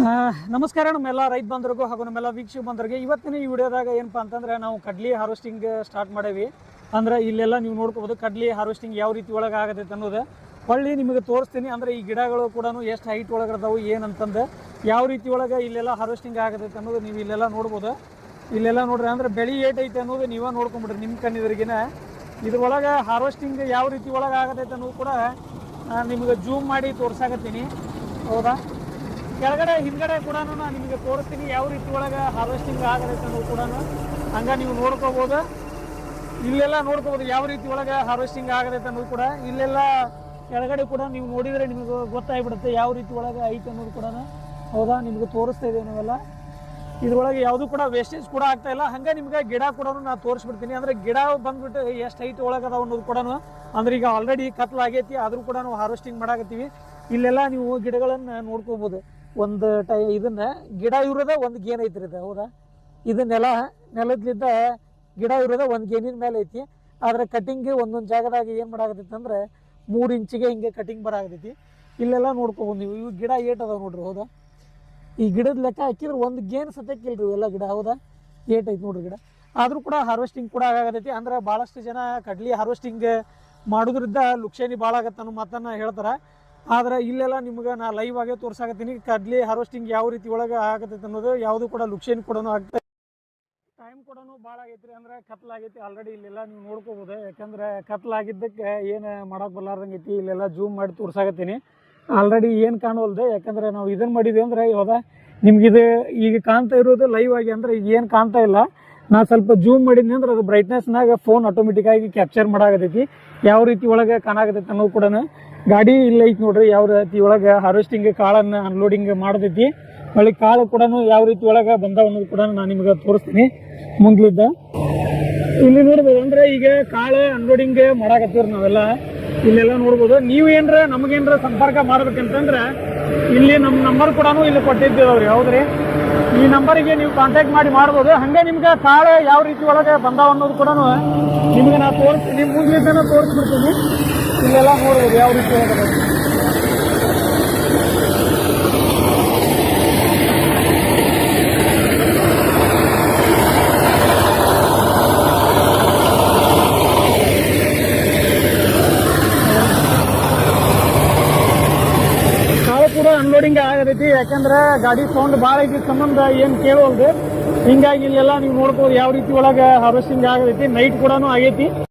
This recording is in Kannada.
ನಮಸ್ಕಾರ ನಮ್ಮೆಲ್ಲ ರೈತ ಬಂಧುರಿಗೂ ಹಾಗೂ ನಮ್ಮೆಲ್ಲ ವೀಕ್ಷಕ ಬಂಧುರಿಗೆ ಇವತ್ತಿನ ಈ ವಿಡಿಯೋದಾಗ ಏನಪ್ಪ ಅಂತಂದ್ರೆ ನಾವು ಕಡ್ಲಿ ಹಾರ್ವೆಸ್ಟಿಂಗ್ ಸ್ಟಾರ್ಟ್ ಮಾಡೇವಿ. ಅಂದ್ರೆ ಇಲ್ಲೆಲ್ಲ ನೀವು ನೋಡ್ಕೋಬೋದು ಕಡ್ಲಿ ಹಾರ್ವೆಸ್ಟಿಂಗ್ ಯಾವ ರೀತಿ ಒಳಗೆ ಆಗತೈತೆ ಅನ್ನೋದು ಹೊಳ್ಳಿ ನಿಮಗೆ ತೋರಿಸ್ತೀನಿ. ಅಂದ್ರೆ ಈ ಗಿಡಗಳು ಕೂಡ ಎಷ್ಟು ಹೈಟ್ ಒಳಗದಾವು ಏನಂತಂದು ಯಾವ ರೀತಿ ಒಳಗೆ ಇಲ್ಲೆಲ್ಲ ಹಾರ್ವೆಸ್ಟಿಂಗ್ ಆಗತೈತೆ ಅನ್ನೋದು ನೀವು ಇಲ್ಲೆಲ್ಲ ನೋಡ್ಬೋದು. ಇಲ್ಲೆಲ್ಲ ನೋಡ್ರಿ ಅಂದ್ರೆ ಬೆಳೆ ಏಟೈತೆ ಅನ್ನೋದು ನೀವೇ ನೋಡ್ಕೊಂಬಿಡ್ರಿ ನಿಮ್ಮ ಕಣ್ಣಿದ್ರಿಗಿನ. ಇದ್ರೊಳಗೆ ಹಾರ್ವೆಸ್ಟಿಂಗ್ ಯಾವ ರೀತಿ ಒಳಗೆ ಆಗತೈತೆ ಅನ್ನೋದು ಕೂಡ ನಿಮಗೆ ಜೂಮ್ ಮಾಡಿ ತೋರ್ಸಾಕತ್ತೀನಿ. ಹೌದಾ, ಕೆಳಗಡೆ ಹಿಂದ್ಗಡೆ ಕೂಡ ನಾನು ನಿಮಗೆ ತೋರಿಸ್ತೀನಿ ಯಾವ ರೀತಿ ಒಳಗೆ ಹಾರ್ವೆಸ್ಟಿಂಗ್ ಆಗತೈತೆ ಅನ್ನೋದು ಕೂಡ ಹಂಗೆ ನೀವು ನೋಡ್ಕೋಬೋದು. ಇಲ್ಲೆಲ್ಲ ನೋಡ್ಕೋಬೋದು ಯಾವ ರೀತಿ ಒಳಗೆ ಹಾರ್ವೆಸ್ಟಿಂಗ್ ಆಗತೈತೆ ಅನ್ನೋದು ಕೂಡ. ಇಲ್ಲೆಲ್ಲ ಕೆಳಗಡೆ ಕೂಡ ನೀವು ನೋಡಿದರೆ ನಿಮಗೆ ಗೊತ್ತಾಗ್ಬಿಡುತ್ತೆ ಯಾವ ರೀತಿ ಒಳಗೆ ಐತೆ ಅನ್ನೋದು ಕೂಡ. ಹೌದಾ, ನಿಮಗೆ ತೋರಿಸ್ತಾ ಇದ್ದೇವೆ ನಾವೆಲ್ಲ. ಇದ್ರೊಳಗೆ ಯಾವುದೂ ಕೂಡ ವೇಸ್ಟೇಜ್ ಕೂಡ ಆಗ್ತಾ ಇಲ್ಲ. ಹಂಗೆ ನಿಮ್ಗೆ ಗಿಡ ಕೂಡ ನಾನು ತೋರಿಸ್ಬಿಡ್ತೀನಿ. ಅಂದರೆ ಗಿಡ ಬಂದ್ಬಿಟ್ಟು ಎಷ್ಟು ಹೈಟ್ ಒಳಗೆ ಅದಾವ ಅನ್ನೋದು ಕೂಡ. ಅಂದ್ರೆ ಈಗ ಆಲ್ರೆಡಿ ಕತ್ಲಾಗೈತಿ ಆದರೂ ಕೂಡ ನಾವು ಹಾರ್ವೆಸ್ಟಿಂಗ್ ಮಾಡಾಕತ್ತೀವಿ. ಇಲ್ಲೆಲ್ಲ ನೀವು ಗಿಡಗಳನ್ನು ನೋಡ್ಕೋಬೋದು. ಒಂದು ಇದನ್ನ ಗಿಡ ಇರೋದ ಒಂದು ಗೇನ್ ಐತ್ರಿ ಇದು. ಹೌದಾ, ಇದು ನೆಲದ್ಲಿದ್ದ ಗಿಡ ಇರೋದ ಒಂದು ಗೇನಿನ ಮೇಲೆ ಐತಿ. ಆದರೆ ಕಟಿಂಗ್ ಒಂದೊಂದು ಜಾಗದಾಗ ಏನು ಮಾಡಾಕತ್ತೈತಿ ಅಂದ್ರೆ 3 ಇಂಚಿಗೆ ಹಿಂಗೆ ಕಟಿಂಗ್ ಬರಾಕತೈತಿ. ಇಲ್ಲೆಲ್ಲ ನೋಡ್ಕೋಬೋದು ನೀವು. ಇವು ಗಿಡ ಏಟದಾವ ನೋಡ್ರಿ. ಹೌದಾ, ಈ ಗಿಡದ ಲೆಕ್ಕ ಹಾಕಿದ್ರೆ ಒಂದು ಗೇನ್ ಸತ್ಯಕ್ಕಿಲ್ರಿ ಇವೆಲ್ಲ ಗಿಡ. ಹೌದಾ, ಏಟೈತಿ ನೋಡ್ರಿ ಗಿಡ. ಆದರೂ ಕೂಡ ಹಾರ್ವೆಸ್ಟಿಂಗ್ ಕೂಡ ಆಗತೈತಿ. ಅಂದ್ರೆ ಭಾಳಷ್ಟು ಜನ ಕಡ್ಲಿ ಹಾರ್ವೆಸ್ಟಿಂಗ್ ಮಾಡೋದ್ರಿಂದ ಲುಕ್ಷೇನಿ ಭಾಳ ಆಗತ್ತೆ ಅನ್ನೋ ಮಾತನ್ನು ಹೇಳ್ತಾರೆ. ಆದ್ರೆ ಇಲ್ಲೆಲ್ಲ ನಿಮ್ಗೆ ನಾ ಲೈವ್ ಆಗೇ ತೋರ್ಸಾಕತ್ತೀನಿ ಕಡ್ಲಿ ಹಾರ್ವೆಸ್ಟಿಂಗ್ ಯಾವ ರೀತಿ ಒಳಗೆ ಆಗತೈತೆ ಅನ್ನೋದು. ಯಾವುದು ಕೂಡ ಲುಕ್ಷೇನಿ ಕೂಡ ಆಗ್ತದೆ. ಟೈಮ್ ಕೂಡ ಭಾಳ ಆಗೈತಿ ರೀ. ಅಂದ್ರೆ ಕತ್ಲಾಗೈತಿ ಆಲ್ರೆಡಿ. ಇಲ್ಲೆಲ್ಲ ನೀವು ನೋಡ್ಕೋಬೋದು. ಯಾಕಂದ್ರೆ ಕತ್ಲಾಗಿದ್ದಕ್ಕೆ ಏನು ಮಾಡಕ್ಕೆ ಬರಲಾರ್ದಂಗೆ ಐತಿ. ಇಲ್ಲೆಲ್ಲ ಜೂಮ್ ಮಾಡಿ ತೋರ್ಸಾಕತ್ತೀನಿ. ಆಲ್ರೆಡಿ ಏನು ಕಾಣವಲ್ದೆ, ಯಾಕಂದ್ರೆ ನಾವು ಇದನ್ನು ಮಾಡಿದ್ವಿ ಅಂದ್ರೆ ಇವಾಗ ನಿಮ್ಗಿದು ಈಗ ಕಾಣ್ತಾ ಇರೋದು ಲೈವ್ ಆಗಿ. ಅಂದ್ರೆ ಈಗ ಏನು ಕಾಣ್ತಾ ಇಲ್ಲ. ನಾ ಸ್ವಲ್ಪ ಜೂಮ್ ಮಾಡಿದ್ನಿ ಅಂದ್ರೆ ಅದು ಬ್ರೈಟ್ನೆಸ್ನಾಗ ಫೋನ್ ಆಟೋಮೆಟಿಕ್ ಆಗಿ ಕ್ಯಾಪ್ಚರ್ ಮಾಡಾಕತೈತಿ ಯಾವ ರೀತಿ ಒಳಗೆ ಕಾಣಾಕತೈತಿ ಅನ್ನೋದು ಕೂಡ. ಗಾಡಿ ಇಲ್ಲ ಐತಿ ನೋಡ್ರಿ ಯಾವ ರೀತಿ ಒಳಗೆ ಹಾರ್ವೆಸ್ಟಿಂಗ್ ಕಾಳನ್ನು ಅನ್ಲೋಡಿಂಗ್ ಮಾಡತೈತಿ. ಹೊಳ್ಳಿ ಕಾಳು ಕೂಡ ಯಾವ ರೀತಿ ಒಳಗೆ ಬಂದಾವ ಅನ್ನೋದು ಕೂಡ ನಾನು ನಿಮ್ಗೆ ತೋರಿಸ್ತೀನಿ ಮುಂದ್ಲಿದ್ದ. ಇಲ್ಲಿ ನೋಡ್ಬೋದು ಅಂದ್ರೆ ಈಗ ಕಾಳು ಅನ್ಲೋಡಿಂಗ್ ಮಾಡಾಕತ್ತೀವ್ರಿ ನಾವೆಲ್ಲ. ಇಲ್ಲೆಲ್ಲ ನೋಡ್ಬೋದು. ನೀವೇನ್ರ ನಮಗೇನ್ರ ಸಂಪರ್ಕ ಮಾಡ್ಬೇಕಂತಂದ್ರೆ ಇಲ್ಲಿ ನಮ್ಮ ನಂಬರ್ ಕೂಡ ಇಲ್ಲಿ ಕೊಟ್ಟಿದ್ದೇವ್ರಿ. ಹೌದ್ರಿ, ಈ ನಂಬರಿಗೆ ನೀವು ಕಾಂಟ್ಯಾಕ್ಟ್ ಮಾಡಿ ಮಾಡ್ಬೋದು. ಹಂಗೆ ನಿಮ್ಗೆ ಕಾಳು ಯಾವ ರೀತಿ ಒಳಗೆ ಬಂದಾವ ಅನ್ನೋದು ಕೂಡ ನಿಮ್ಗೆ ನಾನು ತೋರಿಸ್ತೀನಿ. ಮುಂದ್ಲಿದ್ದಾನ ತೋರಿಸ್ಬಿಡ್ತೀನಿ. ಇಲ್ಲೆಲ್ಲ ನೋಡ್ಬೋದು ಯಾವ ರೀತಿ ಒಳಗೆ. ಕೂಡ ಅನ್ಲೋಡಿಂಗ್ ಆಗತೈತಿ. ಯಾಕಂದ್ರೆ ಗಾಡಿ ಸೌಂಡ್ ಭಾಳ ಐತಿ ಸಂಬಂಧ ಏನು ಕೇಳೋಲ್ದು. ಹಿಂಗಾಗಿ ಇಲ್ಲೆಲ್ಲ ನೀವು ನೋಡ್ಬೋದು ಯಾವ ರೀತಿ ಒಳಗೆ ಹಾರ್ವೆಸ್ಟಿಂಗ್ ಆಗತೈತಿ. ನೈಟ್ ಕೂಡ ಆಗೈತಿ.